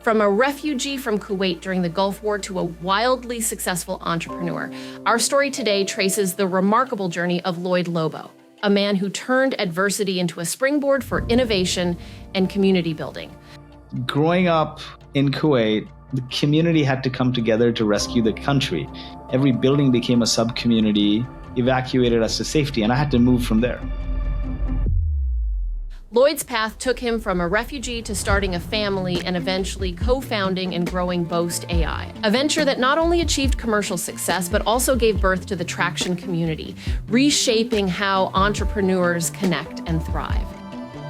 From a refugee from Kuwait during the Gulf War to a wildly successful entrepreneur, our story today traces the remarkable journey of Lloyed Lobo, a man who turned adversity into a springboard for innovation and community building. Growing up in Kuwait, the community had to come together to rescue the country. Every building became a sub-community, evacuated us to safety, and I had to move from there. Lloyd's path took him from a refugee to starting a family and eventually co-founding and growing Boast.AI, a venture that not only achieved commercial success, but also gave birth to the Traction community, reshaping how entrepreneurs connect and thrive.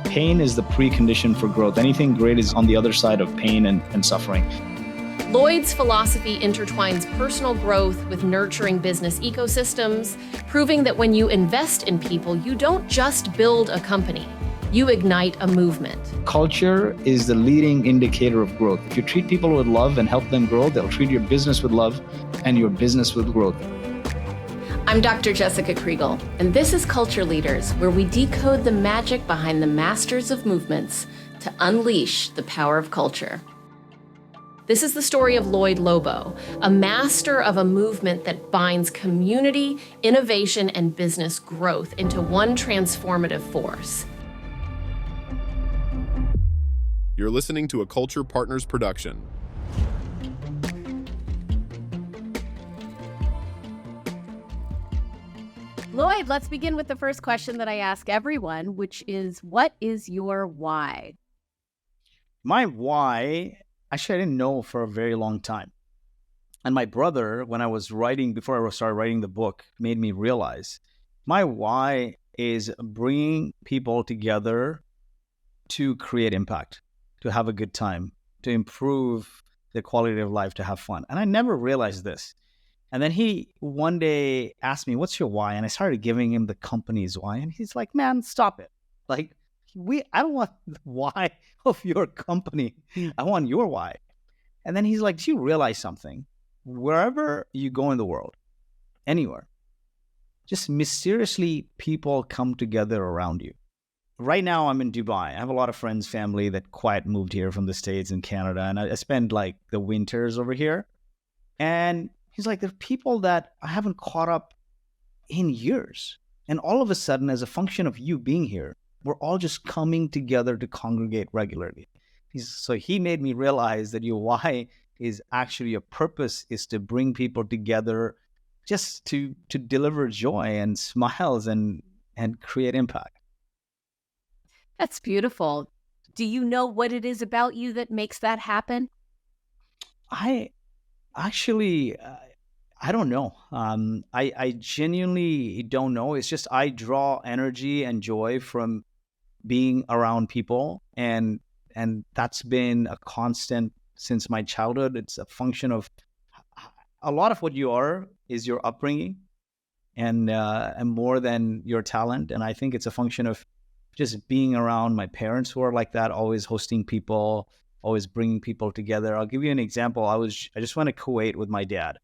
Pain is the precondition for growth. Anything great is on the other side of pain and suffering. Lloyd's philosophy intertwines personal growth with nurturing business ecosystems, proving that when you invest in people, you don't just build a company. You ignite a movement. Culture is the leading indicator of growth. If you treat people with love and help them grow, they'll treat your business with love and your business with growth. I'm Dr. Jessica Kriegel, and this is Culture Leaders, where we decode the magic behind the masters of movements to unleash the power of culture. This is the story of Lloyed Lobo, a master of a movement that binds community, innovation, and business growth into one transformative force. You're listening to a Culture Partners production. Lloyd, let's begin with the first question that I ask everyone, which is, what is your why? My why, actually, I didn't know for a very long time. And my brother, when I was writing, before I started writing the book, made me realize my why is bringing people together to create impact, to have a good time, to improve their quality of life, to have fun. And I never realized this. And then he one day asked me, what's your why? And I started giving him the company's why. And he's like, man, stop it. Like, I don't want the why of your company. I want your why. And then he's like, do you realize something? Wherever you go in the world, anywhere, just mysteriously people come together around you. Right now, I'm in Dubai. I have a lot of friends, family that quiet moved here from the States and Canada. And I spend like the winters over here. And he's like, there are people that I haven't caught up in years. And all of a sudden, as a function of you being here, we're all just coming together to congregate regularly. So he made me realize that your why is actually your purpose is to bring people together just to deliver joy and smiles and create impact. That's beautiful. Do you know what it is about you that makes that happen? I actually, I don't know. I genuinely don't know. It's just I draw energy and joy from being around people, and that's been a constant since my childhood. It's a function of a lot of what you are is your upbringing, and more than your talent. And I think it's a function of just being around my parents who are like that, always hosting people, always bringing people together. I'll give you an example. I just went to Kuwait with my dad.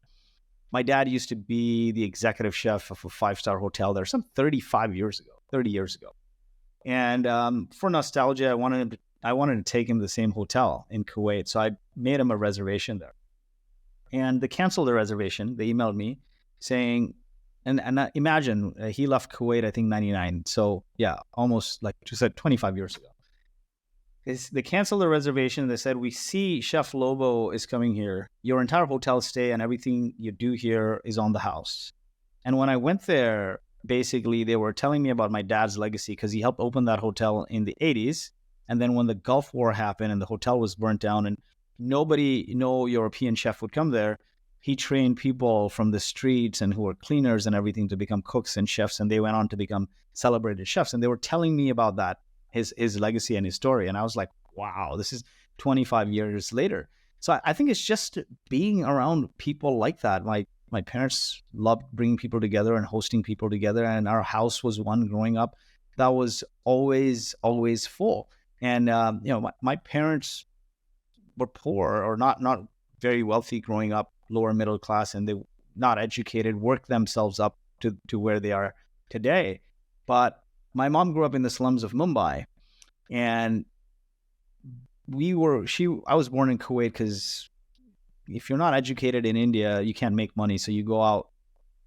My dad used to be the executive chef of a 5-star hotel there some 30 years ago. And for nostalgia, I wanted to take him to the same hotel in Kuwait. So I made him a reservation there. And they canceled the reservation. They emailed me saying, and imagine he left Kuwait, I think 99. So yeah, almost like you said, 25 years ago. They canceled the reservation. They said, we see Chef Lobo is coming here. Your entire hotel stay and everything you do here is on the house. And when I went there, basically they were telling me about my dad's legacy because he helped open that hotel in the 80s. And then when the Gulf War happened and the hotel was burnt down and no European chef would come there, he trained people from the streets and who were cleaners and everything to become cooks and chefs. And they went on to become celebrated chefs. And they were telling me about that, his legacy and his story. And I was like, wow, this is 25 years later. So I think it's just being around people like that. My parents loved bringing people together and hosting people together. And our house was one growing up that was always full. And, my parents were poor or not very wealthy growing up, lower middle class, and they not educated, worked themselves up to where they are today. But my mom grew up in the slums of Mumbai, and I was born in Kuwait because if you're not educated in India, you can't make money. So you go out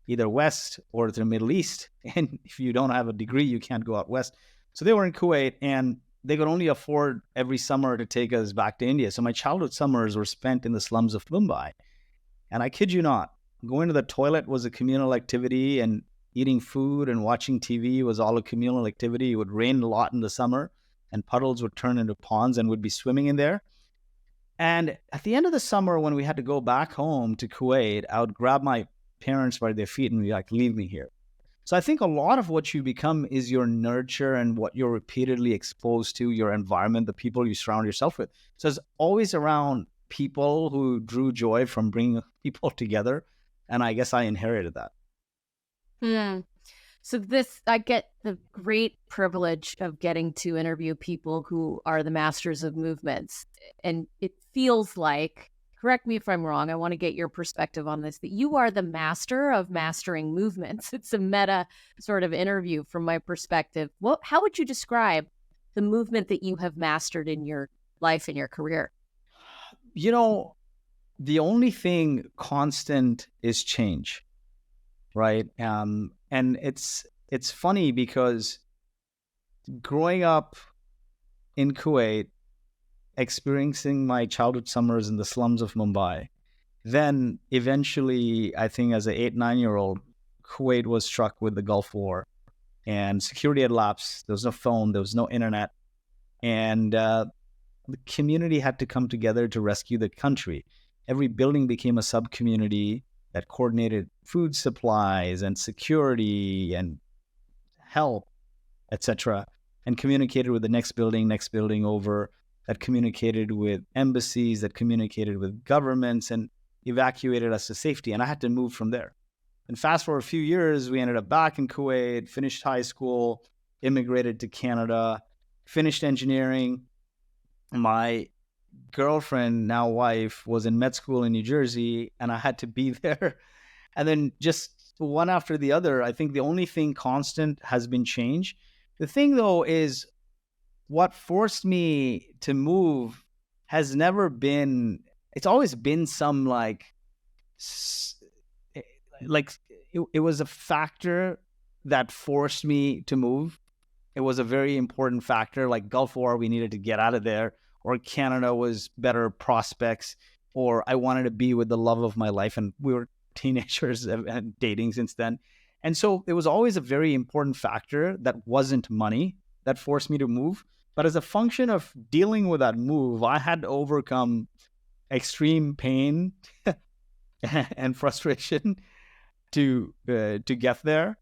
either west or to the Middle East. And if you don't have a degree, you can't go out west. So they were in Kuwait and they could only afford every summer to take us back to India. So my childhood summers were spent in the slums of Mumbai. And I kid you not, going to the toilet was a communal activity, and eating food and watching TV was all a communal activity. It would rain a lot in the summer and puddles would turn into ponds and would be swimming in there. And at the end of the summer, when we had to go back home to Kuwait, I would grab my parents by their feet and be like, leave me here. So I think a lot of what you become is your nurture and what you're repeatedly exposed to, your environment, the people you surround yourself with. So it's always around people who drew joy from bringing people together. And I guess I inherited that. Hmm. So I get the great privilege of getting to interview people who are the masters of movements. And it feels like, correct me if I'm wrong, I want to get your perspective on this, that you are the master of mastering movements. It's a meta sort of interview from my perspective. How would you describe the movement that you have mastered in your life and your career? You know, the only thing constant is change, right? And it's funny because growing up in Kuwait, experiencing my childhood summers in the slums of Mumbai, then eventually, I think as an 8, 9-year-old, Kuwait was struck with the Gulf War and security had lapsed. There was no phone, there was no internet. And the community had to come together to rescue the country. Every building became a sub-community that coordinated food supplies and security and help, etc., and communicated with the next building over, that communicated with embassies, that communicated with governments, and evacuated us to safety. And I had to move from there. And fast forward a few years, we ended up back in Kuwait, finished high school, immigrated to Canada, finished engineering. My girlfriend, now wife, was in med school in New Jersey, and I had to be there. And then just one after the other, I think the only thing constant has been change. The thing, though, is what forced me to move has never been, it's always been some it was a factor that forced me to move. It was a very important factor, like Gulf War, we needed to get out of there, or Canada was better prospects, or I wanted to be with the love of my life. And we were teenagers and dating since then. And so it was always a very important factor that wasn't money that forced me to move. But as a function of dealing with that move, I had to overcome extreme pain and frustration to get there.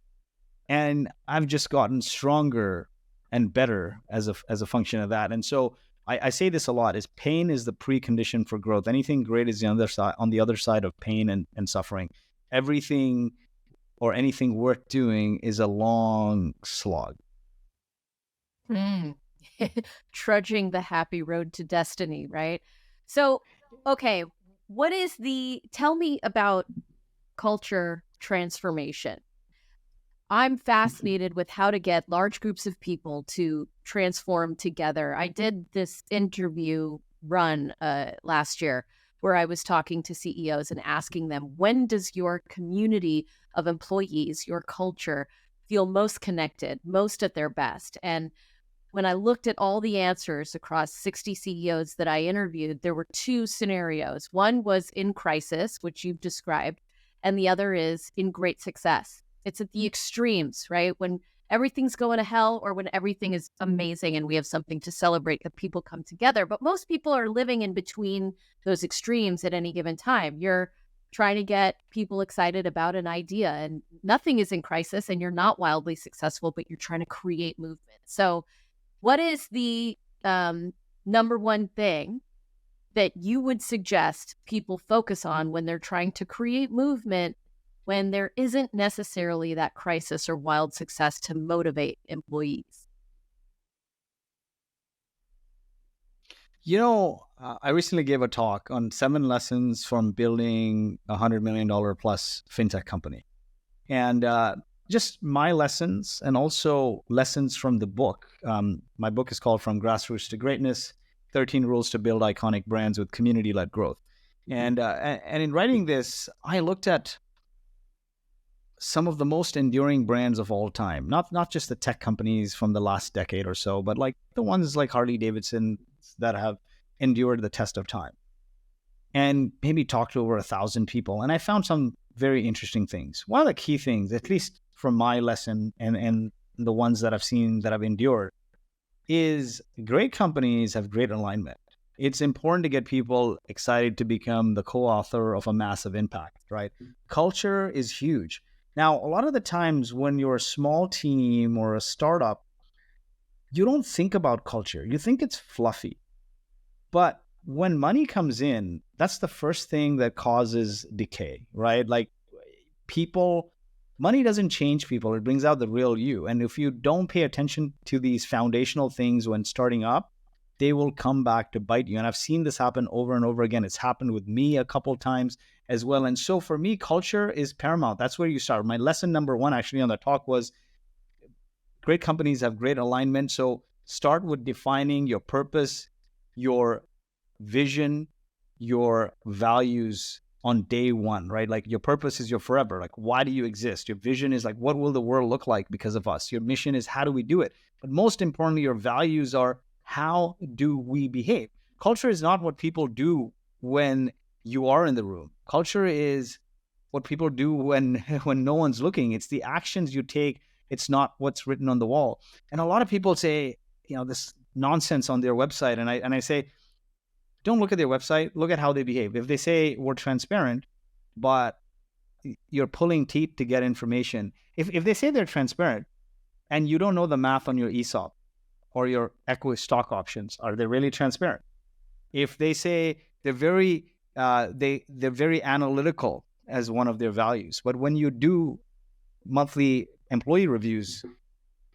And I've just gotten stronger and better as a function of that. And so I say this a lot: is pain is the precondition for growth. Anything great is on the other side of pain and suffering. Everything or anything worth doing is a long slog. Trudging the happy road to destiny, right? So, okay, tell me about culture transformation. I'm fascinated with how to get large groups of people to transform together. I did this interview run last year where I was talking to CEOs and asking them, when does your community of employees, your culture, feel most connected, most at their best? And when I looked at all the answers across 60 CEOs that I interviewed, there were two scenarios. One was in crisis, which you've described, and the other is in great success. It's at the extremes, right? When everything's going to hell or when everything is amazing and we have something to celebrate, that people come together. But most people are living in between those extremes at any given time. You're trying to get people excited about an idea and nothing is in crisis and you're not wildly successful, but you're trying to create movement. So what is the number one thing that you would suggest people focus on when they're trying to create movement when there isn't necessarily that crisis or wild success to motivate employees? I recently gave a talk on 7 lessons from building a $100 million plus FinTech company. And just my lessons and also lessons from the book. My book is called From Grassroots to Greatness. 13 Rules to Build Iconic Brands with Community-Led Growth. And in writing this, I looked at some of the most enduring brands of all time, not just the tech companies from the last decade or so, but like the ones like Harley Davidson that have endured the test of time, and maybe talked to over 1,000 people. And I found some very interesting things. One of the key things, at least from my lesson and the ones that I've seen that have endured, is great companies have great alignment. It's important to get people excited to become the co-author of a massive impact, right? Culture is huge. Now, a lot of the times when you're a small team or a startup, you don't think about culture. You think it's fluffy. But when money comes in, that's the first thing that causes decay, right? Like money doesn't change people. It brings out the real you. And if you don't pay attention to these foundational things when starting up, they will come back to bite you. And I've seen this happen over and over again. It's happened with me a couple times as well. And so for me, culture is paramount. That's where you start. My lesson number one actually on the talk was great companies have great alignment. So start with defining your purpose, your vision, your values on day one, right? Like your purpose is your forever. Like, why do you exist? Your vision is like, what will the world look like because of us? Your mission is, how do we do it? But most importantly, your values are, how do we behave? Culture is not what people do when you are in the room. Culture is what people do when no one's looking. It's the actions you take. It's not what's written on the wall. And a lot of people say, this nonsense on their website. And I say, don't look at their website. Look at how they behave. If they say we're transparent, but you're pulling teeth to get information. If they say they're transparent and you don't know the math on your ESOP or your equity stock options, are they really transparent? If they say they're very analytical as one of their values, but when you do monthly employee reviews,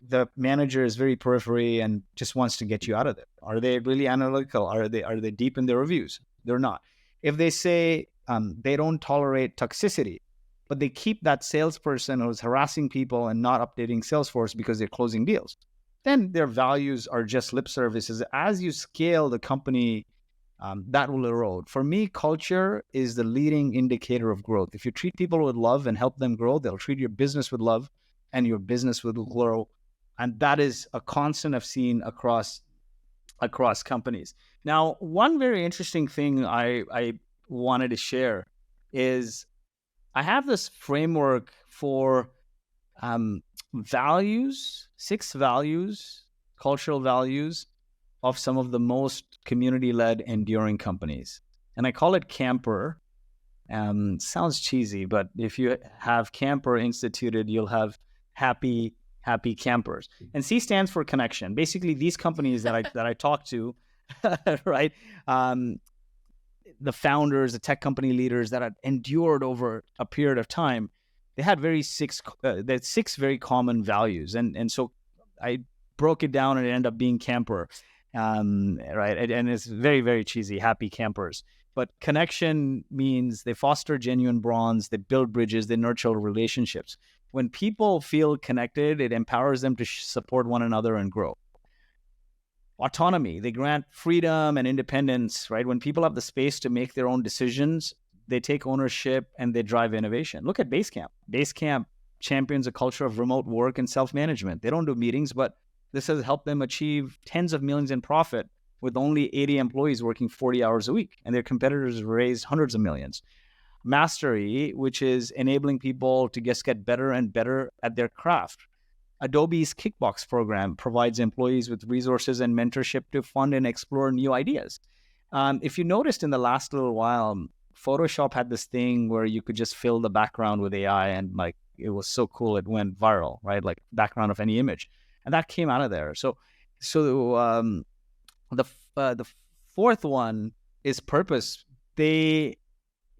the manager is very periphery and just wants to get you out of it. Are they really analytical? Are they deep in their reviews? They're not. If they say they don't tolerate toxicity, but they keep that salesperson who's harassing people and not updating Salesforce because they're closing deals, then their values are just lip services. As you scale the company, that will erode. For me, culture is the leading indicator of growth. If you treat people with love and help them grow, they'll treat your business with love and your business will grow. And that is a constant I've seen across companies. Now, one very interesting thing I wanted to share is I have this framework for values, 6 values, cultural values of some of the most community-led enduring companies. And I call it CAMPER. Sounds cheesy, but if you have CAMPER instituted, you'll have happy campers. And C stands for connection. Basically, these companies that I talk to, right? The founders, the tech company leaders that had endured over a period of time, they had 6 very common values. And so I broke it down and it ended up being camper, right? And it's very, very cheesy, happy campers. But connection means they foster genuine bonds, they build bridges, they nurture relationships. When people feel connected, it empowers them to support one another and grow. Autonomy, they grant freedom and independence, right? When people have the space to make their own decisions, they take ownership and they drive innovation. Look at Basecamp. Basecamp champions a culture of remote work and self-management. They don't do meetings, but this has helped them achieve tens of millions in profit with only 80 employees working 40 hours a week. And their competitors raised hundreds of millions. Mastery, which is enabling people to just get better and better at their craft. Adobe's Kickbox program provides employees with resources and mentorship to fund and explore new ideas. If you noticed in the last little while, Photoshop had this thing where you could just fill the background with AI and like it was so cool, it went viral, right? Like background of any image. And that came out of there. So the fourth one is purpose. They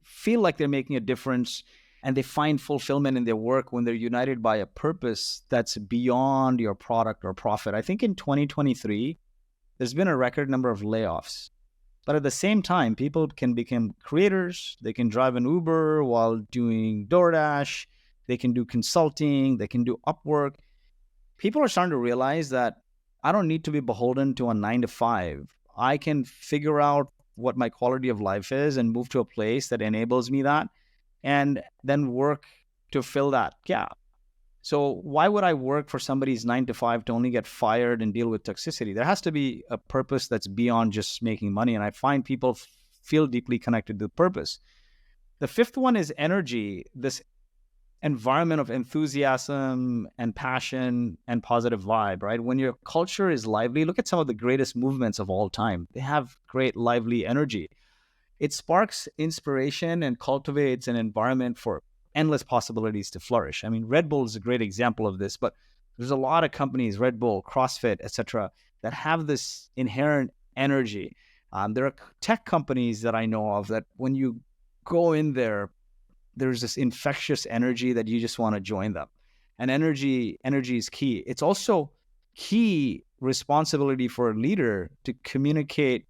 feel like they're making a difference and they find fulfillment in their work when they're united by a purpose that's beyond your product or profit. I think in 2023, there's been a record number of layoffs. But at the same time, people can become creators. They can drive an Uber while doing DoorDash. They can do consulting. They can do Upwork. People are starting to realize that I don't need to be beholden to a 9 to 5. I can figure out what my quality of life is and move to a place that enables me that, and then work to fill that gap. So why would I work for somebody's 9 to 5 to only get fired and deal with toxicity? There has to be a purpose that's beyond just making money. And I find people feel deeply connected to purpose. The fifth one is energy, this environment of enthusiasm and passion and positive vibe, right? When your culture is lively, look at some of the greatest movements of all time. They have great lively energy. It sparks inspiration and cultivates an environment for endless possibilities to flourish. I mean, Red Bull is a great example of this, but there's a lot of companies, Red Bull, CrossFit, etc., that have this inherent energy. There are tech companies that I know of that when you go in there, there's this infectious energy that you just want to join them. And energy is key. It's also key responsibility for a leader to communicate,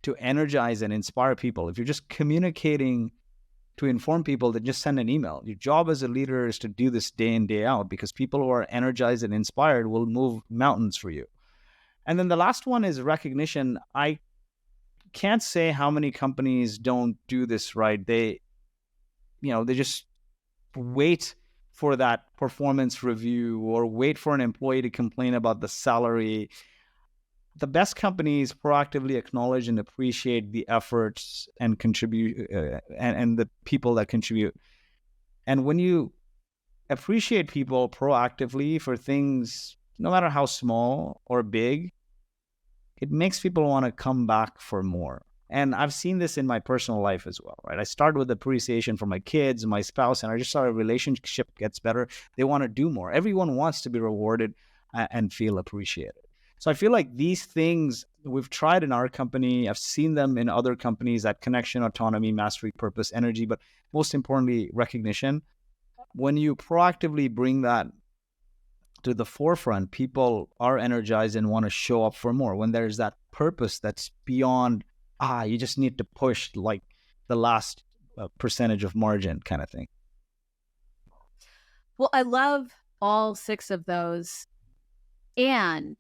to energize and inspire people. If you're just communicating to inform people, then just send an email. Your job as a leader is to do this day in, day out, because people who are energized and inspired will move mountains for you. And then the last one is recognition. I can't say how many companies don't do this right. They just wait for that performance review or wait for an employee to complain about the salary. The best companies proactively acknowledge and appreciate the efforts and contribute and the people that contribute. And when you appreciate people proactively for things, no matter how small or big, it makes people want to come back for more. And I've seen this in my personal life as well, right? I started with appreciation for my kids, my spouse, and I just saw a relationship gets better. They want to do more. Everyone wants to be rewarded and feel appreciated. So I feel like these things we've tried in our company, I've seen them in other companies, that connection, autonomy, mastery, purpose, energy, but most importantly, recognition. When you proactively bring that to the forefront, people are energized and want to show up for more. When there's that purpose that's beyond, you just need to push like the last percentage of margin kind of thing. Well, I love all 6 of those. And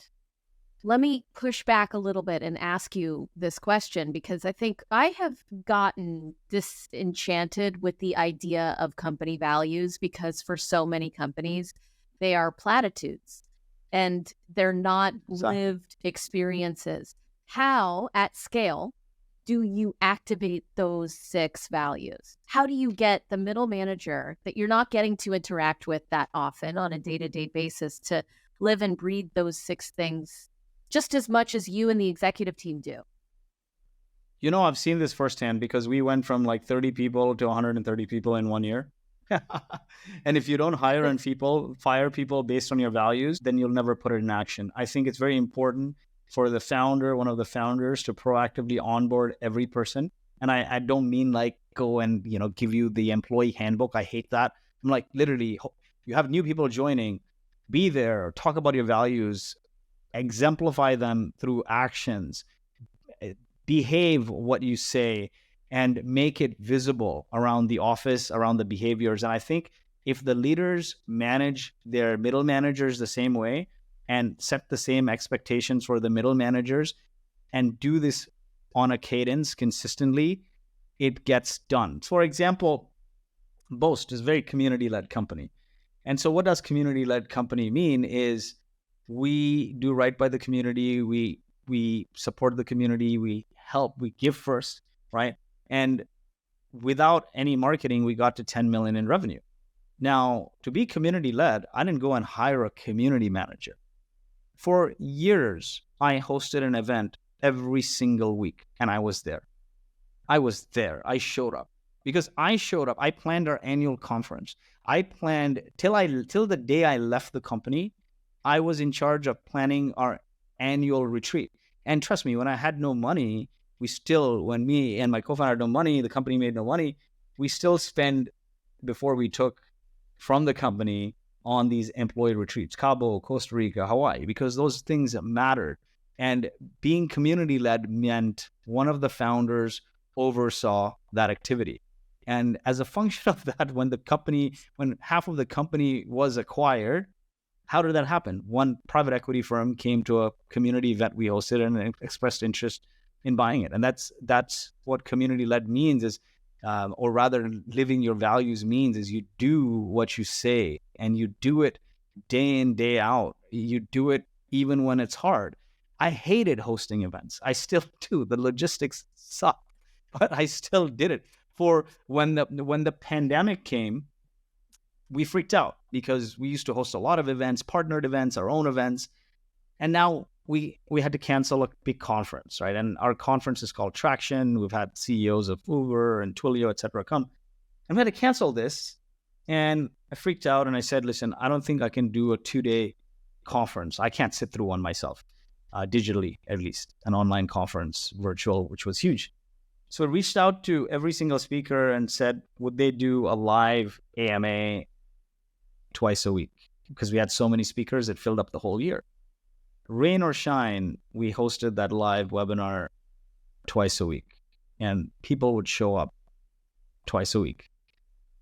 let me push back a little bit and ask you this question, because I think I have gotten disenchanted with the idea of company values, because for so many companies, they are platitudes and they're not lived experiences. How, at scale, do you activate those 6 values? How do you get the middle manager that you're not getting to interact with that often on a day-to-day basis to live and breathe those 6 things just as much as you and the executive team do? I've seen this firsthand, because we went from like 30 people to 130 people in 1 year. And if you don't fire people based on your values, then you'll never put it in action. I think it's very important for the founder, one of the founders, to proactively onboard every person. And I don't mean like go and, give you the employee handbook. I hate that. I'm like, literally, you have new people joining, be there, talk about your values, exemplify them through actions, behave what you say, and make it visible around the office, around the behaviors. And I think if the leaders manage their middle managers the same way and set the same expectations for the middle managers and do this on a cadence consistently, it gets done. For example, Boast is a very community-led company. And so what does community-led company mean is we do right by the community, we support the community, we help, we give first, right? And without any marketing, we got to 10 million in revenue. Now, to be community-led, I didn't go and hire a community manager. For years, I hosted an event every single week, and I was there. I showed up. Because I showed up, I planned our annual conference. I planned till the day I left the company, I was in charge of planning our annual retreat. And trust me, when I had no money, when me and my co-founder had no money, the company made no money, we still spend before we took from the company on these employee retreats, Cabo, Costa Rica, Hawaii, because those things mattered. And being community-led meant one of the founders oversaw that activity. And as a function of that, when half of the company was acquired, How did that happen? One private equity firm came to a community event we hosted and expressed interest in buying it. And that's what community-led means is, or rather living your values means is you do what you say, and you do it day in, day out. You do it even when it's hard. I hated hosting events. I still do. The logistics suck, but I still did it. For when the pandemic came, we freaked out because we used to host a lot of events, partnered events, our own events. And now we had to cancel a big conference, right? And our conference is called Traction. We've had CEOs of Uber and Twilio, et cetera, come. And we had to cancel this. And I freaked out and I said, listen, I don't think I can do a 2-day conference. I can't sit through one myself, digitally, at least, an online conference, virtual, which was huge. So I reached out to every single speaker and said, would they do a live AMA twice a week? Because we had so many speakers, it filled up the whole year. Rain or shine, we hosted that live webinar twice a week, and people would show up twice a week.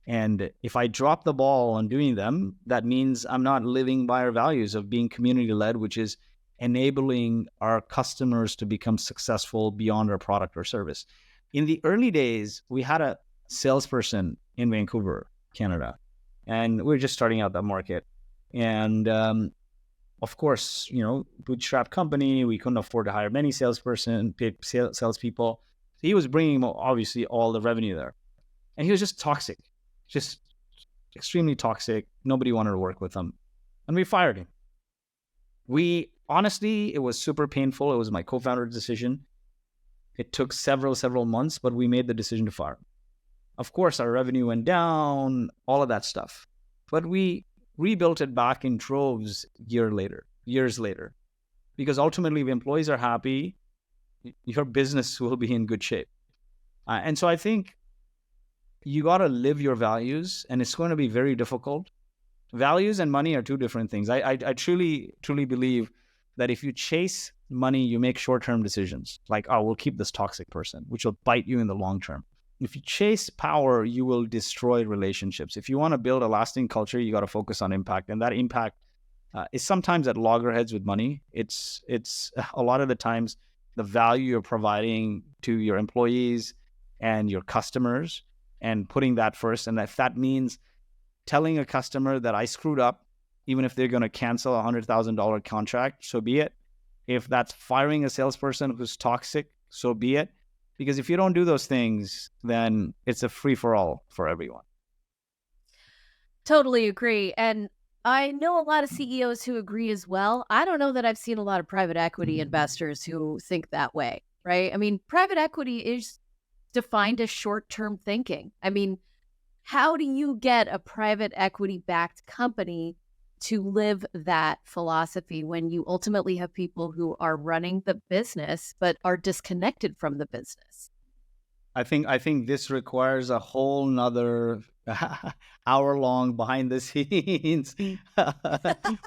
And if I drop the ball on doing them, that means I'm not living by our values of being community-led, which is enabling our customers to become successful beyond our product or service. In the early days, we had a salesperson in Vancouver, Canada, and we were just starting out that market. And of course, bootstrap company, we couldn't afford to hire many salespeople. So he was bringing obviously all the revenue there. And he was just toxic, just extremely toxic. Nobody wanted to work with him. And we fired him. Honestly, it was super painful. It was my co-founder's decision. It took several months, but we made the decision to fire him. Of course, our revenue went down, all of that stuff. But we rebuilt it back in droves years later. Because ultimately, if employees are happy, your business will be in good shape. And so I think you got to live your values, and it's going to be very difficult. Values and money are two different things. I truly believe that if you chase money, you make short-term decisions. Like, we'll keep this toxic person, which will bite you in the long term. If you chase power, you will destroy relationships. If you want to build a lasting culture, you got to focus on impact. And that impact is sometimes at loggerheads with money. It's a lot of the times the value you're providing to your employees and your customers and putting that first. And if that means telling a customer that I screwed up, even if they're going to cancel a $100,000 contract, so be it. If that's firing a salesperson who's toxic, so be it. Because if you don't do those things, then it's a free-for-all for everyone. Totally agree. And I know a lot of CEOs who agree as well. I don't know that I've seen a lot of private equity investors who think that way, right? I mean, private equity is defined as short-term thinking. I mean, how do you get a private equity-backed company to live that philosophy when you ultimately have people who are running the business but are disconnected from the business? I think this requires a whole nother hour-long behind the scenes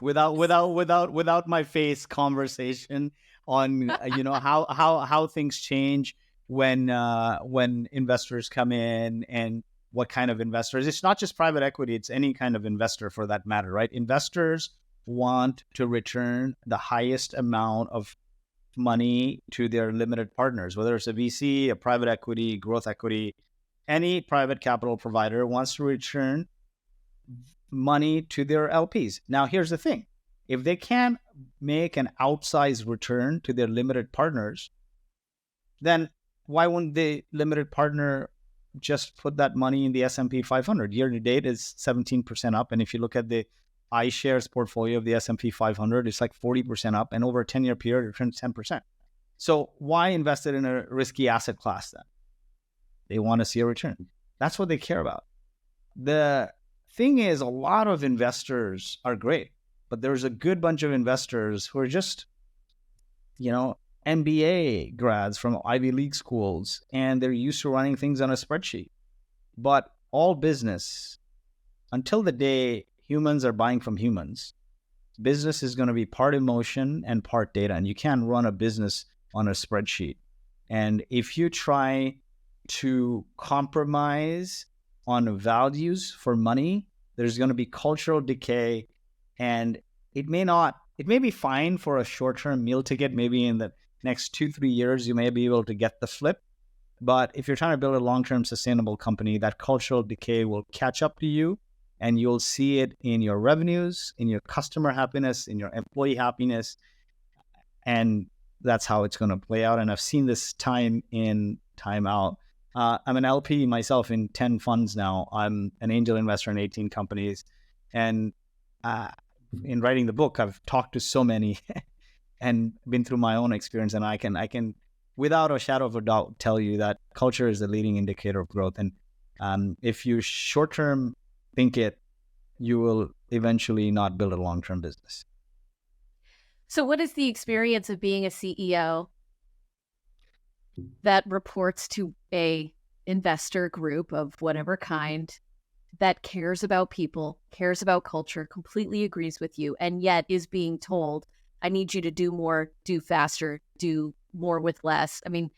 without my face conversation on how things change when investors come in and what kind of investors. It's not just private equity, it's any kind of investor for that matter, right? Investors want to return the highest amount of money to their limited partners, whether it's a VC, a private equity, growth equity. Any private capital provider wants to return money to their LPs. Now, here's the thing. If they can't make an outsized return to their limited partners, then why wouldn't the limited partner just put that money in the S&P 500? Year to date is 17% up. And if you look at the iShares portfolio of the S&P 500, it's like 40% up. And over a 10-year period, it returns 10%. So why invest it in a risky asset class then? They want to see a return. That's what they care about. The thing is, a lot of investors are great, but there's a good bunch of investors who are just, MBA grads from Ivy League schools, and they're used to running things on a spreadsheet. But all business, until the day humans are buying from humans, business is going to be part emotion and part data, and you can't run a business on a spreadsheet. And if you try to compromise on values for money, there's going to be cultural decay, and it may be fine for a short-term meal ticket. Maybe in the next 2-3 years, you may be able to get the flip. But if you're trying to build a long-term sustainable company, that cultural decay will catch up to you, and you'll see it in your revenues, in your customer happiness, in your employee happiness. And that's how it's going to play out. And I've seen this time in, time out. I'm an LP myself in 10 funds now. I'm an angel investor in 18 companies. And in writing the book, I've talked to so many and been through my own experience. And I can, without a shadow of a doubt, tell you that culture is the leading indicator of growth. And if you short-term think it, you will eventually not build a long-term business. So what is the experience of being a CEO that reports to a investor group of whatever kind that cares about people, cares about culture, completely agrees with you, and yet is being told, I need you to do more, do faster, do more with less? I mean,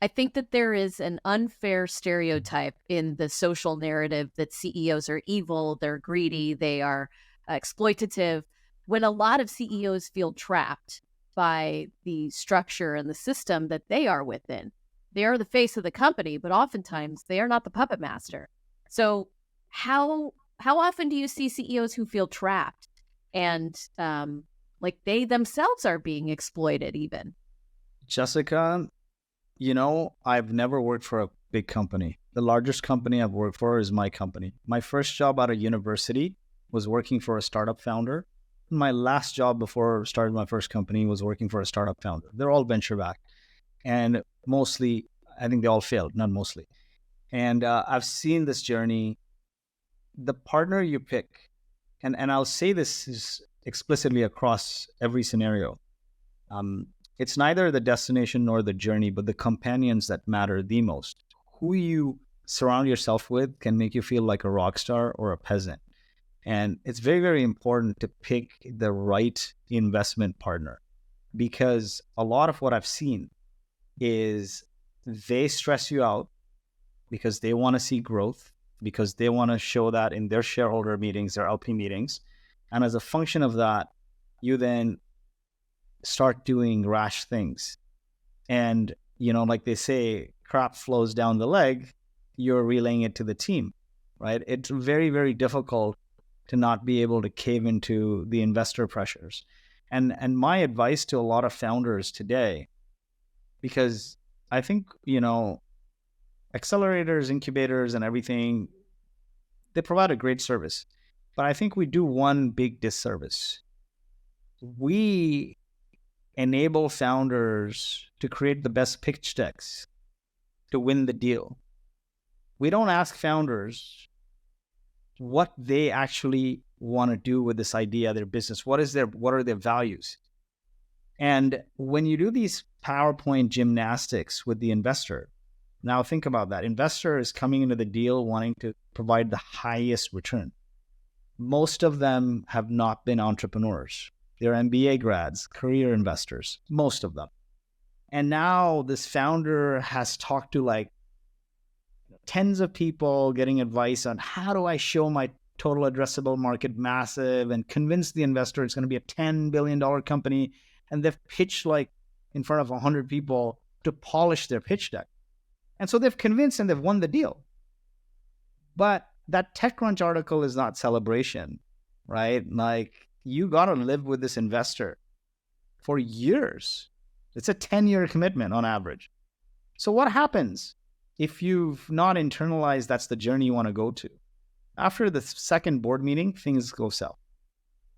I think that there is an unfair stereotype in the social narrative that CEOs are evil, they're greedy, they are exploitative, when a lot of CEOs feel trapped by the structure and the system that they are within. They are the face of the company, but oftentimes they are not the puppet master. So how often do you see CEOs who feel trapped and like they themselves are being exploited even? Jessica, I've never worked for a big company. The largest company I've worked for is my company. My first job out of university was working for a startup founder. My last job before starting my first company was working for a startup founder. They're all venture backed. And mostly, I think they all failed, not mostly. And I've seen this journey. The partner you pick, and I'll say this is explicitly across every scenario. It's neither the destination nor the journey, but the companions that matter the most. Who you surround yourself with can make you feel like a rock star or a peasant. And it's very, very important to pick the right investment partner, because a lot of what I've seen is they stress you out because they want to see growth, because they want to show that in their shareholder meetings, their LP meetings. And as a function of that, you then start doing rash things. And, like they say, crap flows down the leg, you're relaying it to the team, right? It's very, very difficult to not be able to cave into the investor pressures. And my advice to a lot of founders today, because I think, accelerators, incubators, and everything, they provide a great service. But I think we do one big disservice. We enable founders to create the best pitch decks to win the deal. We don't ask founders what they actually want to do with this idea, their business. What are their values? And when you do these PowerPoint gymnastics with the investor, now think about that. Investor is coming into the deal wanting to provide the highest return. Most of them have not been entrepreneurs. They're MBA grads, career investors, most of them. And now this founder has talked to like tens of people getting advice on how do I show my total addressable market massive and convince the investor it's going to be a $10 billion company. And they've pitched like in front of 100 people to polish their pitch deck. And so they've convinced and they've won the deal. But that TechCrunch article is not celebration, right? Like you got to live with this investor for years. It's a 10-year commitment on average. So what happens if you've not internalized that's the journey you want to go to? After the second board meeting, things go south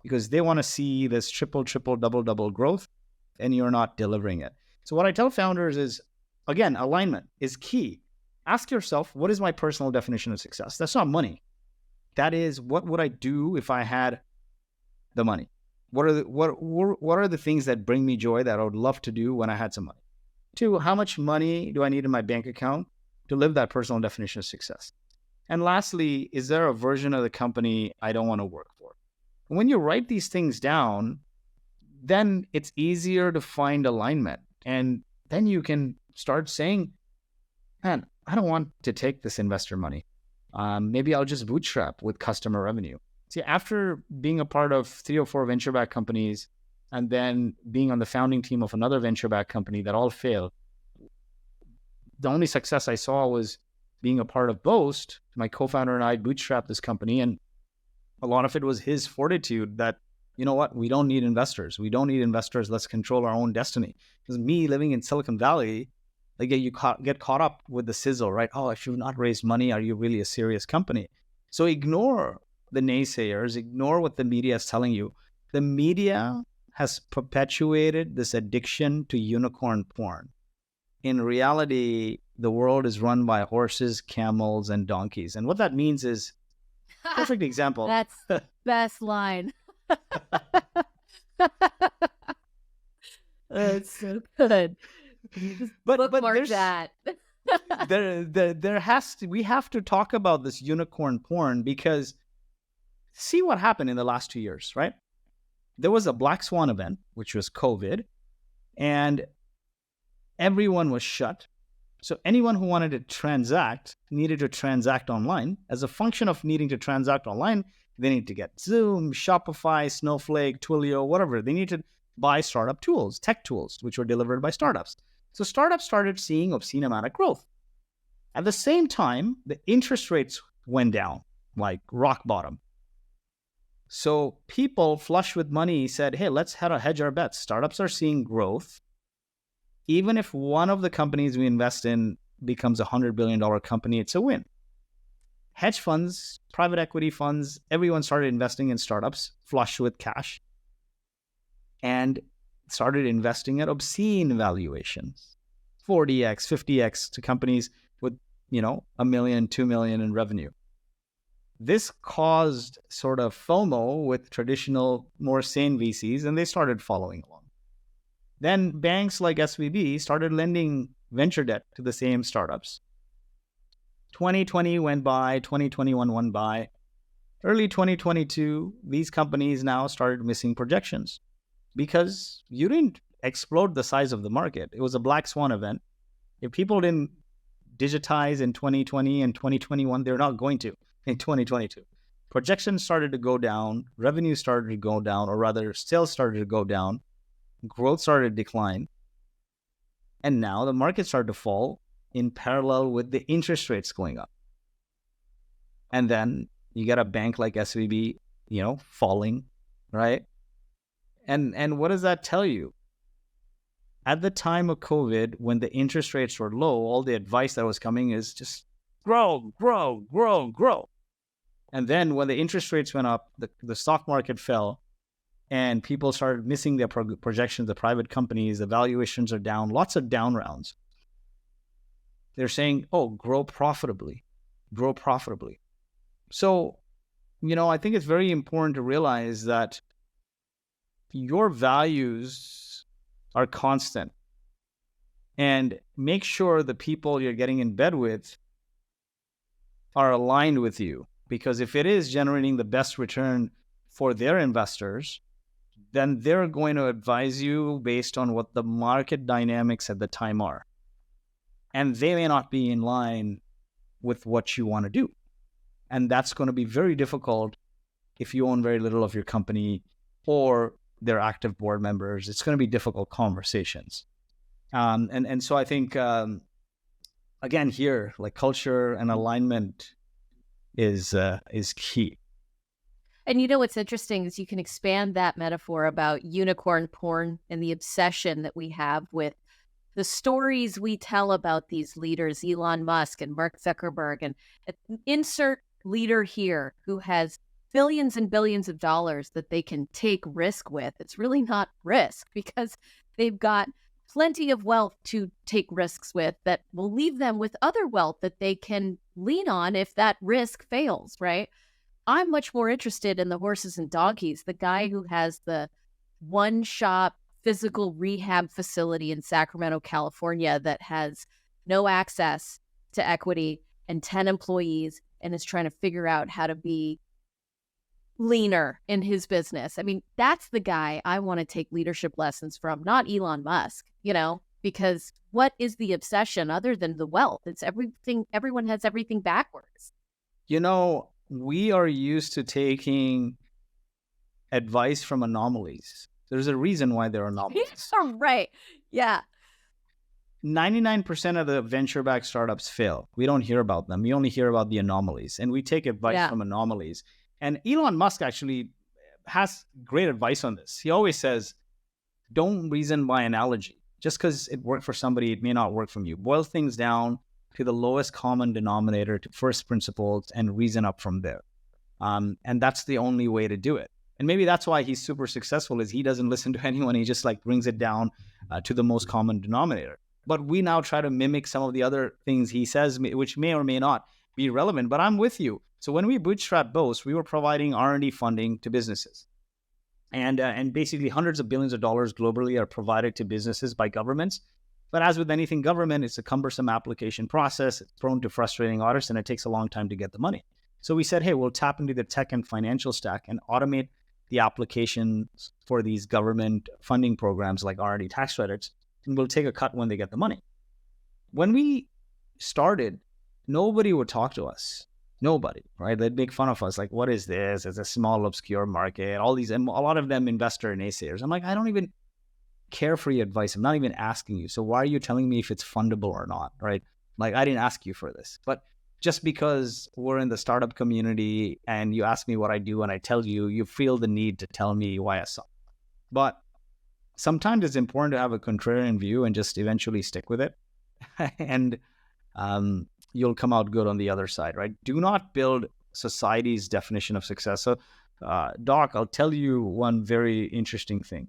because they want to see this triple, double growth and you're not delivering it. So what I tell founders is, again, alignment is key. Ask yourself, what is my personal definition of success? That's not money. That is, what would I do if I had the money? What are the things that bring me joy that I would love to do when I had some money? 2, how much money do I need in my bank account to live that personal definition of success? And lastly, is there a version of the company I don't want to work for? When you write these things down, then it's easier to find alignment. And then you can start saying, man, I don't want to take this investor money. Maybe I'll just bootstrap with customer revenue. See, after being a part of 3 or 4 venture-backed companies and then being on the founding team of another venture-backed company that all failed, the only success I saw was being a part of Boast. My co-founder and I bootstrapped this company, and a lot of it was his fortitude that, you know what, we don't need investors. We don't need investors. Let's control our own destiny. Because me living in Silicon Valley, like you get caught up with the sizzle, right? Oh, if you've not raised money, are you really a serious company? So ignore the naysayers, ignore what the media is telling you. The media has perpetuated this addiction to unicorn porn. In reality, the world is run by horses, camels, and donkeys. And what that means is, perfect example. That's the best line. That's so good. Just bookmark there's that. we have to talk about this unicorn porn, because see what happened in the last 2 years, right? There was a black swan event, which was COVID, and everyone was shut. So anyone who wanted to transact needed to transact online. As a function of needing to transact online, they need to get Zoom, Shopify, Snowflake, Twilio, whatever. They need to buy startup tools, tech tools, which were delivered by startups. So startups started seeing obscene amount of growth. At the same time, the interest rates went down, like rock bottom. So people flush with money said, hey, let's hedge our bets. Startups are seeing growth. Even if one of the companies we invest in becomes a $100 billion company, it's a win. Hedge funds, private equity funds, everyone started investing in startups, flush with cash, and started investing at obscene valuations, 40x, 50x to companies with, $1 million, $2 million in revenue. This caused sort of FOMO with traditional, more sane VCs, and they started following along. Then banks like SVB started lending venture debt to the same startups. 2020 went by, 2021 went by. Early 2022, these companies now started missing projections because you didn't explode the size of the market. It was a black swan event. If people didn't digitize in 2020 and 2021, they're not going to in 2022. Projections started to go down, revenue started to go down, or rather sales started to go down. Growth started to decline. And now the market started to fall in parallel with the interest rates going up. And then you get a bank like SVB, falling, right? And what does that tell you? At the time of COVID, when the interest rates were low, all the advice that was coming is just grow, grow, grow, grow. And then when the interest rates went up, the stock market fell, and people started missing their projections, the private companies, the valuations are down, lots of down rounds. They're saying, oh, grow profitably, grow profitably. So, I think it's very important to realize that your values are constant, and make sure the people you're getting in bed with are aligned with you. Because if it is generating the best return for their investors, then they're going to advise you based on what the market dynamics at the time are. And they may not be in line with what you want to do. And that's going to be very difficult if you own very little of your company or they're active board members. It's going to be difficult conversations. And so I think, again, here, like culture and alignment is key. And what's interesting is you can expand that metaphor about unicorn porn and the obsession that we have with the stories we tell about these leaders, Elon Musk and Mark Zuckerberg, and insert leader here who has billions and billions of dollars that they can take risk with. It's really not risk because they've got plenty of wealth to take risks with that will leave them with other wealth that they can lean on if that risk fails, right? I'm much more interested in the horses and donkeys, the guy who has the one-shop physical rehab facility in Sacramento, California that has no access to equity and 10 employees and is trying to figure out how to be leaner in his business. I mean, that's the guy I want to take leadership lessons from, not Elon Musk, because what is the obsession other than the wealth? It's everything. Everyone has everything backwards. we are used to taking advice from anomalies. There's a reason why they're anomalies. Right. Yeah. 99% of the venture-backed startups fail. We don't hear about them. We only hear about the anomalies, and we take advice from anomalies. And Elon Musk actually has great advice on this. He always says, don't reason by analogy. Just because it worked for somebody, it may not work for you. Boil things down to the lowest common denominator, to first principles, and reason up from there. And that's the only way to do it. And maybe that's why he's super successful, is he doesn't listen to anyone. He just like brings it down to the most common denominator. But we now try to mimic some of the other things he says, which may or may not be relevant. But I'm with you. So when we bootstrapped Boast, we were providing R&D funding to businesses. And basically hundreds of billions of dollars globally are provided to businesses by governments. But as with anything government, it's a cumbersome application process. It's prone to frustrating audits, and it takes a long time to get the money. So we said, hey, we'll tap into the tech and financial stack and automate the applications for these government funding programs like R&D tax credits, and we'll take a cut when they get the money. When we started, nobody would talk to us. Nobody, right? They'd make fun of us, like, what is this? It's a small, obscure market. All these, and a lot of them investor naysayers. I'm like, I don't even care for your advice. I'm not even asking you. So why are you telling me if it's fundable or not, right? Like, I didn't ask you for this. But just because we're in the startup community and you ask me what I do and I tell you, you feel the need to tell me why I suck. But sometimes it's important to have a contrarian view and just eventually stick with it. And you'll come out good on the other side, right? Do not build society's definition of success. So, Doc, I'll tell you one very interesting thing.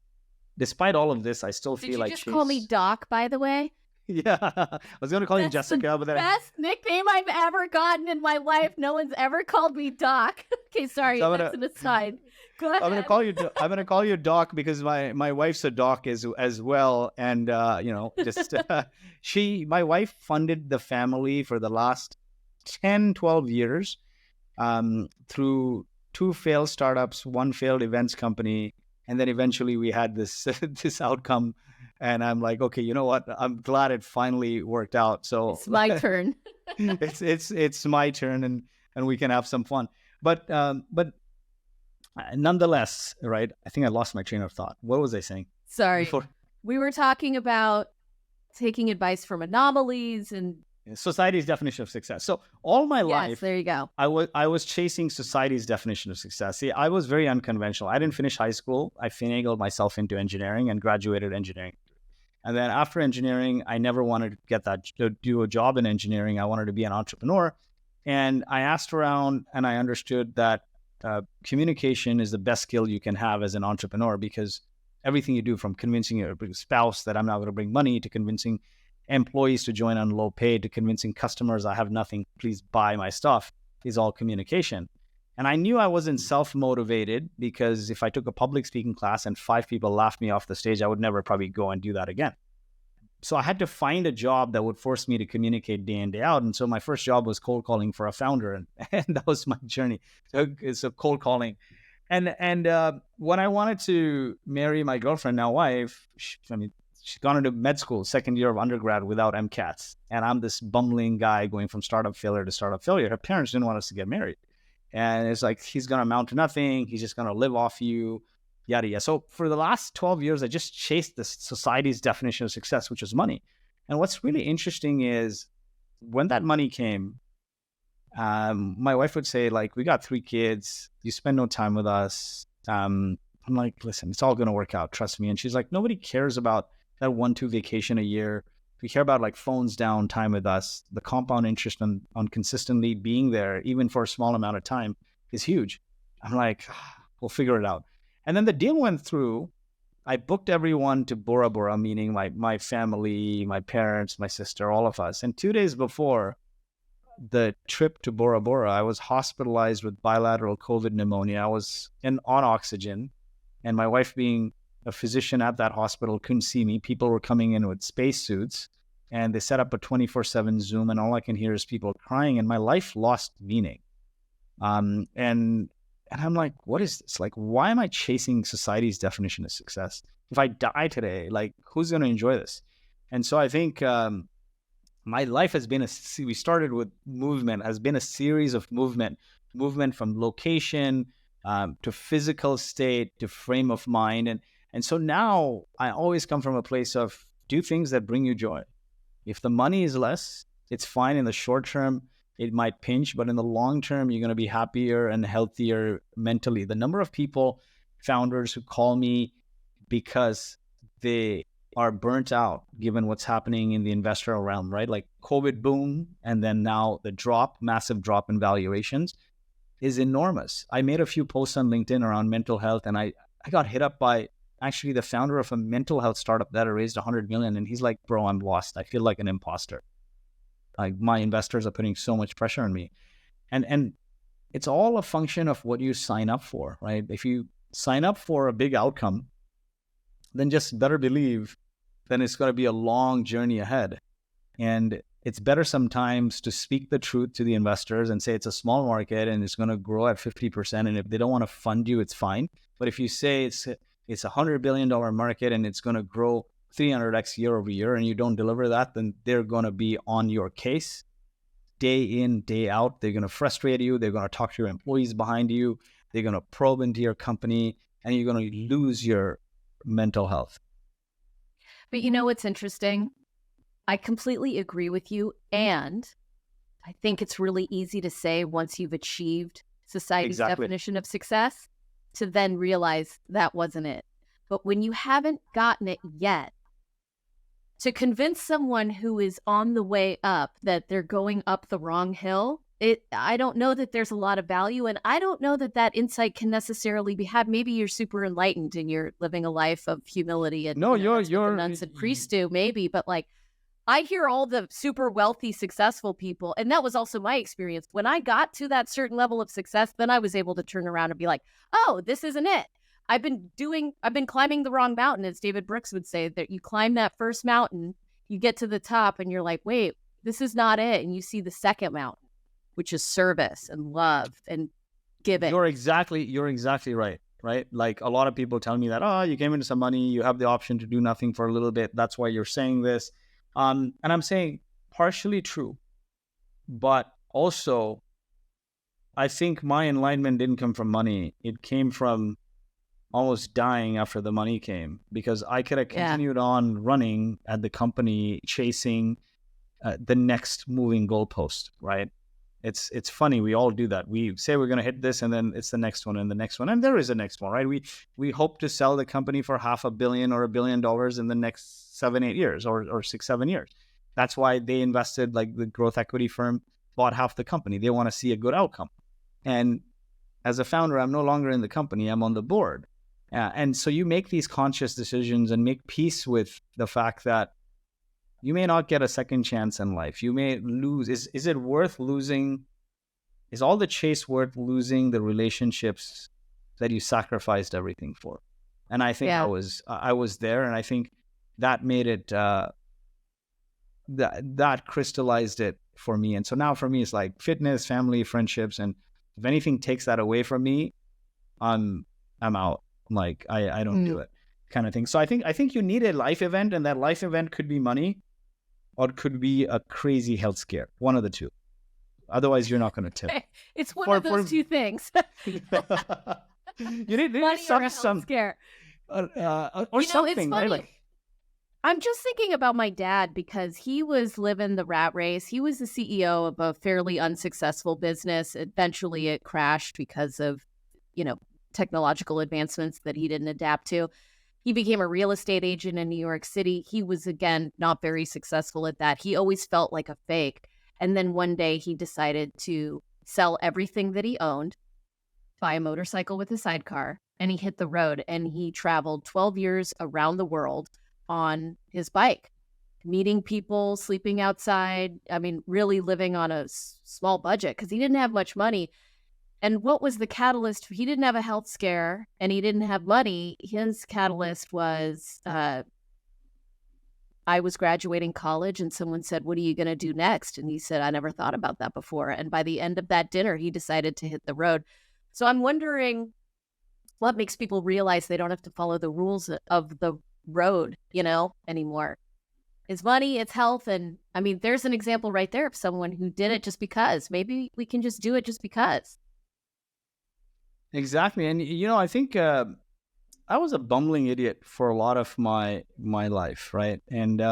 Despite all of this, I still feel like... Did you just call me Doc, by the way? Yeah, I was going to call you Jessica, but then... Best nickname I've ever gotten in my life. No one's ever called me Doc. Okay, sorry, so that's an aside. Go ahead. I'm going to call you Doc because my wife's a doc as well, and my wife funded the family for the last 10-12 years through 2 failed startups, 1 failed events company, and then eventually we had this this outcome. And I'm like, okay, you know what? I'm glad it finally worked out. So it's my turn. it's my turn, and we can have some fun. But nonetheless, right? I think I lost my train of thought. What was I saying? Sorry. We were talking about taking advice from anomalies and society's definition of success. So all my life, there you go. I was chasing society's definition of success. See, I was very unconventional. I didn't finish high school. I finagled myself into engineering and graduated engineering. And then after engineering, I never wanted to do a job in engineering. I wanted to be an entrepreneur. And I asked around, and I understood that communication is the best skill you can have as an entrepreneur, because everything you do, from convincing your spouse that I'm not going to bring money, to convincing employees to join on low pay, to convincing customers I have nothing, please buy my stuff, is all communication. And I knew I wasn't self-motivated, because if I took a public speaking class and 5 people laughed me off the stage, I would never probably go and do that again. So I had to find a job that would force me to communicate day in, day out. And so my first job was cold calling for a founder. And that was my journey. So cold calling. And when I wanted to marry my girlfriend, now wife, she's gone into med school, 2nd year of undergrad without MCATs. And I'm this bumbling guy going from startup failure to startup failure. Her parents didn't want us to get married. And it's like, he's going to amount to nothing. He's just going to live off you, yada, yada. So for the last 12 years, I just chased this society's definition of success, which is money. And what's really interesting is when that money came, my wife would say, like, we got 3 kids. You spend no time with us. I'm like, listen, it's all going to work out. Trust me. And she's like, nobody cares about that 1-2 vacation a year. We care about like phones down, time with us. The compound interest on consistently being there, even for a small amount of time, is huge. I'm like, we'll figure it out. And then the deal went through. I booked everyone to Bora Bora, meaning my family, my parents, my sister, all of us. And 2 days before the trip to Bora Bora, I was hospitalized with bilateral COVID pneumonia. I was on oxygen, and my wife, being a physician at that hospital, couldn't see me. People were coming in with spacesuits, and they set up a 24/7 Zoom, and all I can hear is people crying, and my life lost meaning. And I'm like, what is this? Like, why am I chasing society's definition of success? If I die today, like, who's going to enjoy this? And so I think my life has been we started with movement, has been a series of movement from location to physical state to frame of mind. And so now I always come from a place of do things that bring you joy. If the money is less, it's fine in the short term. It might pinch, but in the long term, you're going to be happier and healthier mentally. The number of people, founders who call me because they are burnt out given what's happening in the investor realm, right? Like COVID boom, and then now the massive drop in valuations is enormous. I made a few posts on LinkedIn around mental health, and I got hit up by actually the founder of a mental health startup that raised 100 million. And he's like, bro, I'm lost. I feel like an imposter. Like my investors are putting so much pressure on me. And it's all a function of what you sign up for, right? If you sign up for a big outcome, then just better believe then it's going to be a long journey ahead. And it's better sometimes to speak the truth to the investors and say it's a small market and it's going to grow at 50%. And if they don't want to fund you, it's fine. But if you say it's $100 billion market and it's going to grow 300x year over year and you don't deliver that, then they're going to be on your case day in, day out. They're going to frustrate you. They're going to talk to your employees behind you. They're going to probe into your company and you're going to lose your mental health. But you know what's interesting? I completely agree with you. And I think it's really easy to say once you've achieved society's definition of success to then realize that wasn't it. But when you haven't gotten it yet, to convince someone who is on the way up that they're going up the wrong hill, I don't know that there's a lot of value. And I don't know that that insight can necessarily be had. Maybe you're super enlightened and you're living a life of humility and no, you're the nuns and priests do, maybe. But like, I hear all the super wealthy, successful people, and that was also my experience. When I got to that certain level of success, then I was able to turn around and be like, oh, this isn't it. I've been climbing the wrong mountain, as David Brooks would say, that you climb that first mountain, you get to the top and you're like, wait, this is not it. And you see the second mountain, which is service and love and giving. You're exactly right. Right? Like a lot of people tell me that, oh, you came into some money, you have the option to do nothing for a little bit. That's why you're saying this. And I'm saying partially true, but also I think my enlightenment didn't come from money. It came from almost dying after the money came, because I could have continued on running at the company, chasing the next moving goalpost, right? It's funny. We all do that. We say we're going to hit this and then it's the next one and the next one. And there is a next one, right? We hope to sell the company for $500 million or $1 billion in the next 7-8 years or 6-7 years. That's why they invested, like the growth equity firm bought half the company. They want to see a good outcome. And as a founder, I'm no longer in the company. I'm on the board. And so you make these conscious decisions and make peace with the fact that you may not get a second chance in life. You may lose. Is it worth losing? Is all the chase worth losing the relationships that you sacrificed everything for? And I think I was there, and I think that made it that crystallized it for me. And so now for me, it's like fitness, family, friendships, and if anything takes that away from me, I'm out. Like I don't do it, kind of thing. So I think you need a life event, and that life event could be money. Or it could be a crazy health scare. One of the two. Otherwise, you're not going to tip. It's one of those two things. You need money or a health scare. Or something. It's funny. Right? I'm just thinking about my dad because he was living the rat race. He was the CEO of a fairly unsuccessful business. Eventually, it crashed because of, technological advancements that he didn't adapt to. He became a real estate agent in New York City. He was, again, not very successful at that. He always felt like a fake. And then one day he decided to sell everything that he owned, buy a motorcycle with a sidecar, and he hit the road. And he traveled 12 years around the world on his bike, meeting people, sleeping outside. I mean, really living on a small budget because he didn't have much money. And what was the catalyst? He didn't have a health scare and he didn't have money. His catalyst was, I was graduating college and someone said, what are you going to do next? And he said, I never thought about that before. And by the end of that dinner, he decided to hit the road. So I'm wondering what makes people realize they don't have to follow the rules of the road, anymore. It's money, it's health. And I mean, there's an example right there of someone who did it just because. Maybe we can just do it just because. Exactly. And, I think I was a bumbling idiot for a lot of my life, right? And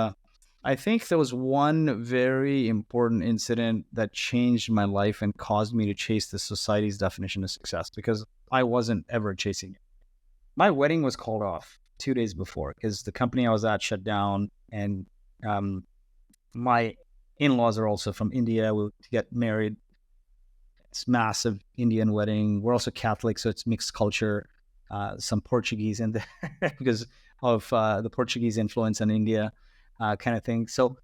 I think there was one very important incident that changed my life and caused me to chase the society's definition of success, because I wasn't ever chasing it. My wedding was called off 2 days before because the company I was at shut down, and my in-laws are also from India. We'll get married. It's massive Indian wedding. We're also Catholic, so it's mixed culture. Some Portuguese in there because of the Portuguese influence in India, kind of thing. So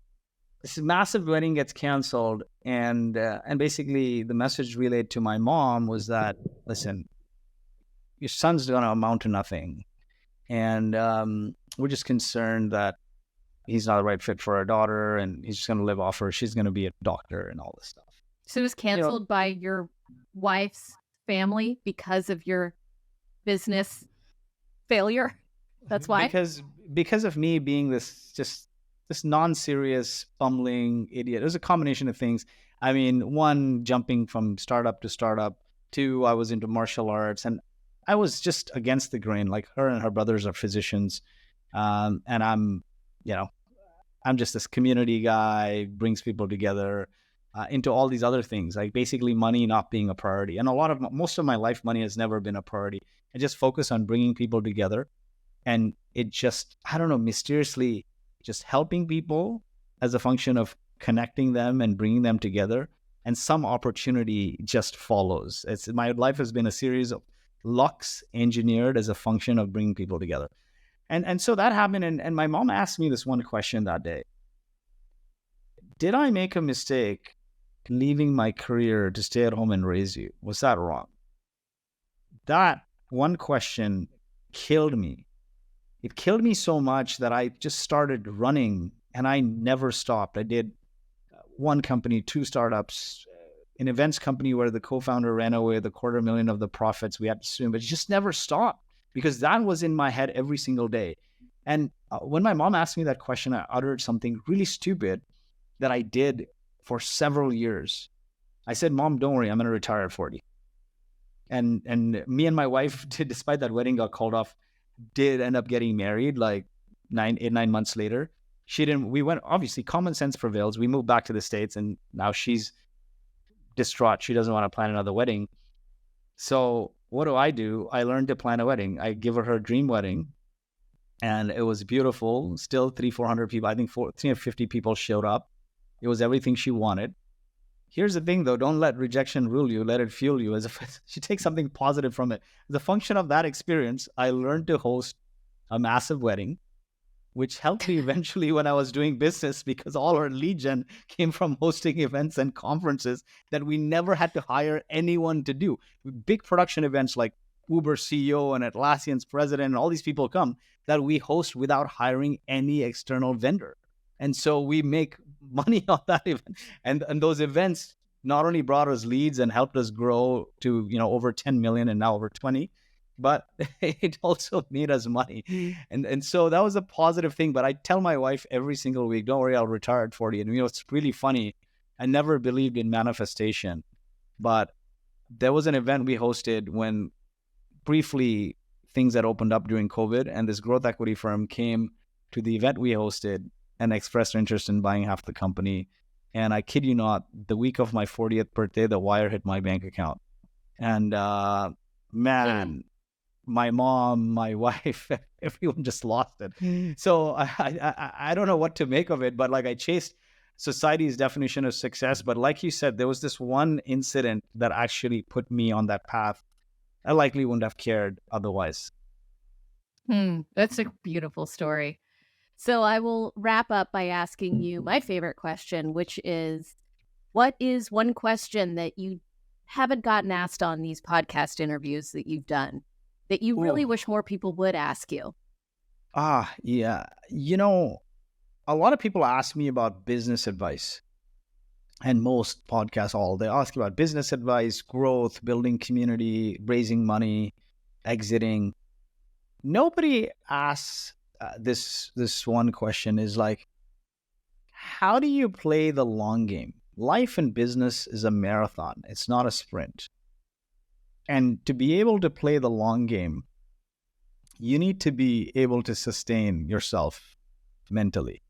this massive wedding gets canceled, and basically the message relayed to my mom was that, listen, your son's going to amount to nothing, and we're just concerned that he's not the right fit for our daughter, and he's just going to live off her. She's going to be a doctor and all this stuff. So it was canceled by your wife's family because of your business failure? That's why? Because of me being this non-serious bumbling idiot. It was a combination of things. I mean, one, jumping from startup to startup. Two, I was into martial arts, and I was just against the grain. Like, her and her brothers are physicians, and I'm just this community guy, brings people together, into all these other things, like basically money not being a priority. And most of my life, money has never been a priority. I just focus on bringing people together, and it just, I don't know, mysteriously just helping people as a function of connecting them and bringing them together, and some opportunity just follows. My life has been a series of lucks engineered as a function of bringing people together. And so that happened, and my mom asked me this one question that day. Did I make a mistake leaving my career to stay at home and raise you? Was that wrong? That one question killed me. It killed me so much that I just started running, and I never stopped. I did one company, two startups, an events company where the co-founder ran away with $250,000 of the profits. We had to sue him, but it just never stopped, because that was in my head every single day. And when my mom asked me that question, I uttered something really stupid that I did for several years. I said, "Mom, don't worry, I'm going to retire at 40. And me and my wife, despite that wedding got called off, did end up getting married like 9 months later. We went, obviously, common sense prevails. We moved back to the States, and now she's distraught. She doesn't want to plan another wedding. So what do? I learned to plan a wedding. I give her dream wedding, and it was beautiful. Still 300-400 people. I think 350 people showed up. It was everything she wanted. Here's the thing, though. Don't let rejection rule you. Let it fuel you. She takes something positive from it. As a function of that experience, I learned to host a massive wedding, which helped me eventually when I was doing business, because all our lead gen came from hosting events and conferences that we never had to hire anyone to do. Big production events like Uber CEO and Atlassian's president and all these people come that we host without hiring any external vendor. And so we make money on that event. And those events not only brought us leads and helped us grow to, over 10 million and now over 20, but it also made us money. And so that was a positive thing. But I tell my wife every single week, don't worry, I'll retire at 40. And, it's really funny. I never believed in manifestation, but there was an event we hosted when briefly things had opened up during COVID, and this growth equity firm came to the event we hosted and expressed interest in buying half the company. And I kid you not, the week of my 40th birthday, the wire hit my bank account. And man, my mom, my wife, everyone just lost it. So I don't know what to make of it, but like, I chased society's definition of success. But like you said, there was this one incident that actually put me on that path. I likely wouldn't have cared otherwise. That's a beautiful story. So I will wrap up by asking you my favorite question, which is, what is one question that you haven't gotten asked on these podcast interviews that you've done that you really wish more people would ask you? Yeah. A lot of people ask me about business advice, and most podcasts, they ask about business advice, growth, building community, raising money, exiting. Nobody asks this one question, is like, how do you play the long game? Life and business is a marathon. It's not a sprint. And to be able to play the long game, you need to be able to sustain yourself mentally,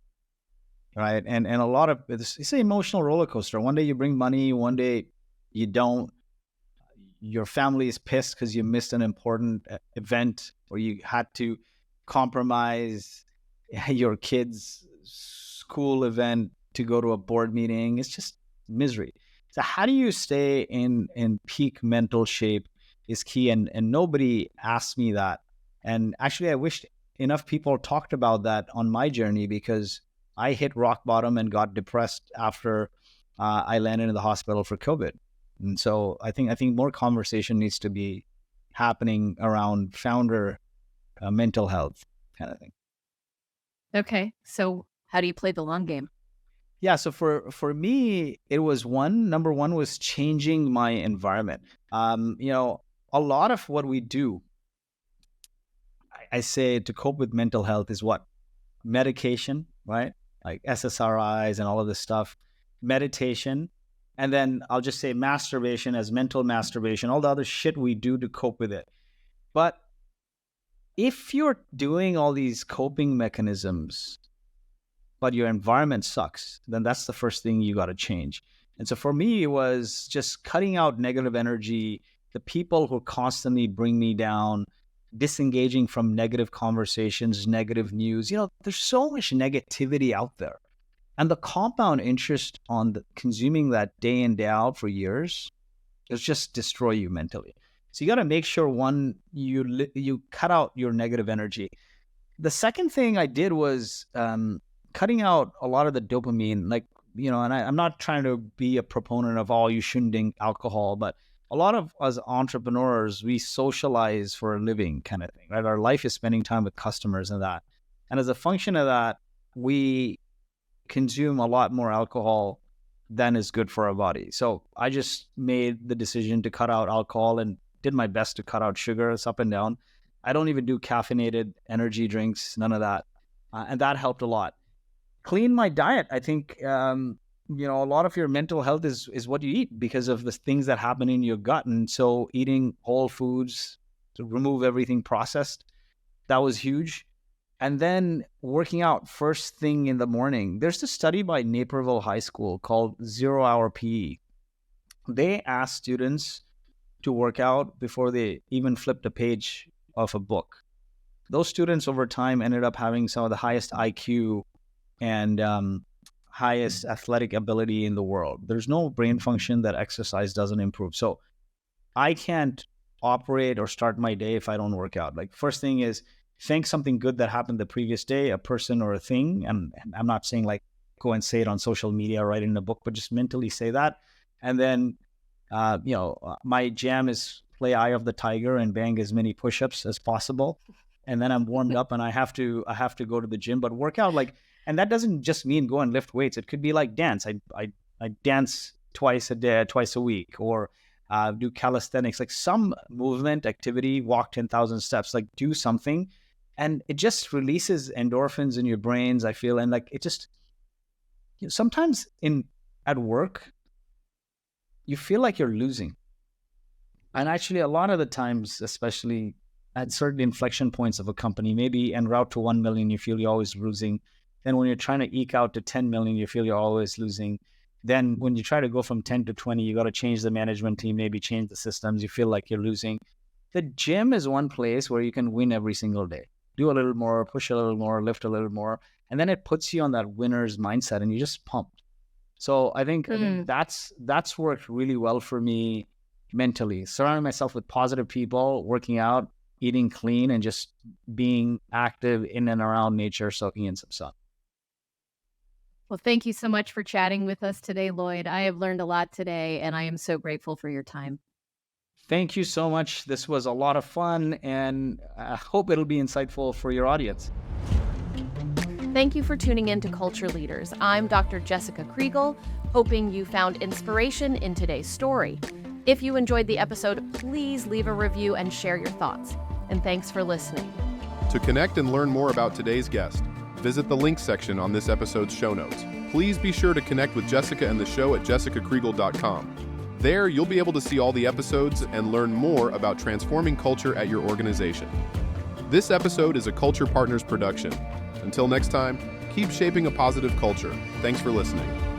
right? And a lot of it's an emotional roller coaster. One day you bring money, one day you don't. Your family is pissed because you missed an important event, or you had to compromise your kids' school event to go to a board meeting. It's just misery. So how do you stay in peak mental shape is key. And nobody asked me that. And actually, I wish enough people talked about that on my journey, because I hit rock bottom and got depressed after I landed in the hospital for COVID. And so I think more conversation needs to be happening around founder mental health kind of thing. Okay. So how do you play the long game? Yeah. So for me, it was number one was changing my environment. A lot of what we do, I say, to cope with mental health is what? Medication, right? Like SSRIs and all of this stuff, meditation. And then I'll just say masturbation as mental masturbation, all the other shit we do to cope with it. But if you're doing all these coping mechanisms, but your environment sucks, then that's the first thing you got to change. And so for me, it was just cutting out negative energy, the people who constantly bring me down, disengaging from negative conversations, negative news. There's so much negativity out there. And the compound interest on consuming that day in, day out for years, it'll just destroy you mentally. So you got to make sure, one, you cut out your negative energy. The second thing I did was cutting out a lot of the dopamine. And I'm not trying to be a proponent of, you shouldn't drink alcohol, but a lot of us entrepreneurs, we socialize for a living kind of thing, right? Our life is spending time with customers and that. And as a function of that, we consume a lot more alcohol than is good for our body. So I just made the decision to cut out alcohol and did my best to cut out sugar. It's up and down. I don't even do caffeinated energy drinks, none of that. And that helped a lot. Clean my diet. I think, a lot of your mental health is what you eat, because of the things that happen in your gut. And so eating whole foods to remove everything processed, that was huge. And then working out first thing in the morning. There's a study by Naperville High School called 0 Hour PE. They asked students to work out before they even flipped a page of a book. Those students over time ended up having some of the highest IQ and highest athletic ability in the world. There's no brain function that exercise doesn't improve. So I can't operate or start my day if I don't work out. Like, first thing is, think something good that happened the previous day, a person or a thing. And I'm not saying like go and say it on social media, write it in a book, but just mentally say that. And then, my jam is play Eye of the Tiger and bang as many push-ups as possible. And then I'm warmed up and I have to go to the gym, but work out and that doesn't just mean go and lift weights. It could be like dance. I dance twice a week, or do calisthenics, like some movement activity, walk 10,000 steps, like do something. And it just releases endorphins in your brains, I feel. And like, it just, sometimes at work, you feel like you're losing. And actually, a lot of the times, especially at certain inflection points of a company, maybe en route to 1 million, you feel you're always losing. Then when you're trying to eke out to 10 million, you feel you're always losing. Then when you try to go from 10 to 20, you got to change the management team, maybe change the systems. You feel like you're losing. The gym is one place where you can win every single day. Do a little more, push a little more, lift a little more. And then it puts you on that winner's mindset and you just pumped. So I think that's worked really well for me mentally. Surrounding myself with positive people, working out, eating clean, and just being active in and around nature, soaking in some sun. Well, thank you so much for chatting with us today, Lloyd. I have learned a lot today, and I am so grateful for your time. Thank you so much. This was a lot of fun, and I hope it'll be insightful for your audience. Thank you for tuning in to Culture Leaders. I'm Dr. Jessica Kriegel, hoping you found inspiration in today's story. If you enjoyed the episode, please leave a review and share your thoughts. And thanks for listening. To connect and learn more about today's guest, visit the links section on this episode's show notes. please be sure to connect with Jessica and the show at jessicakriegel.com. There, you'll be able to see all the episodes and learn more about transforming culture at your organization. This episode is a Culture Partners production. Until next time, keep shaping a positive culture. Thanks for listening.